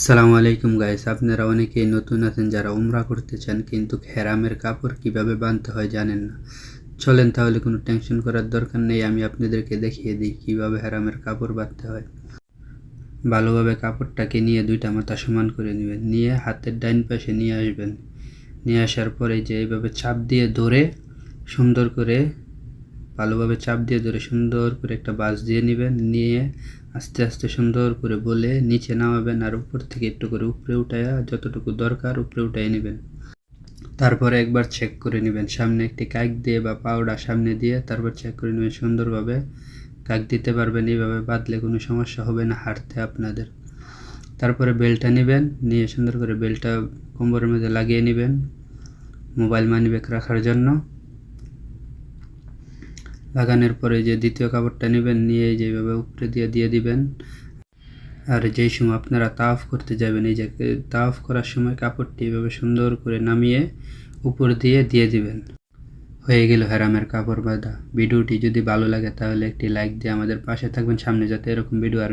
সালামু আলাইকুম গাইস, আপনারা অনেকেই নতুন আছেন যারা উমরা করতে চান কিন্তু হেরামের কাপড় কিভাবে বাঁধতে হয় জানেন না। চলেন তাহলে কোনো টেনশন করার দরকার নেই, আমি আপনাদেরকে দেখিয়ে দিই কিভাবে হেরামের কাপড় বাঁধতে হয়। ভালোভাবে কাপড়টাকে নিয়ে দুইটা মাথা সমান করে নেবেন, নিয়ে হাতের ডাইন পাশে নিয়ে আসবেন। নিয়ে আসার পরে যে এইভাবে চাপ দিয়ে ধরে সুন্দর করে ভালোভাবে চাপ দিয়ে ধরে সুন্দর করে একটা বাঁশ দিয়ে নেবেন, নিয়ে আস্তে আস্তে সুন্দর করে বলে নিচে নামাবেন আর উপর থেকে একটু করে উপরে উঠায়া যতটুকু দরকার উপরে উঠাই নেবেন। তারপরে একবার চেক করে নেবেন, সামনে একটি কাক দিয়ে বা পাউডার সামনে দিয়ে তারপর চেক করে নেবেন সুন্দরভাবে। কাক দিতে পারবেন, এইভাবে বাঁধলে কোনো সমস্যা হবে না হাঁটতে আপনাদের। তারপরে বেল্টটা নেবেন, নিয়ে সুন্দর করে বেল্টটা কোমরের মধ্যে লাগিয়ে নেবেন মোবাইল মানি ব্যাগ রাখার জন্য। লাগানোর পরে যে দ্বিতীয় কাপড়টা নেবেন, নিয়ে যেভাবে উপরে দিয়ে দিবেন। আর যেই সময় আপনারা তাওয়াফ করতে যাবেন, এই যে তাওয়াফ করার সময় কাপড়টি এভাবে সুন্দর করে নামিয়ে উপর দিয়ে দিবেন। হয়ে গেল হেরামের কাপড় বাঁধা। ভিডিওটি যদি ভালো লাগে তাহলে একটি লাইক দিয়ে আমাদের পাশে থাকবেন, সামনে যাতে এরকম ভিডিও আর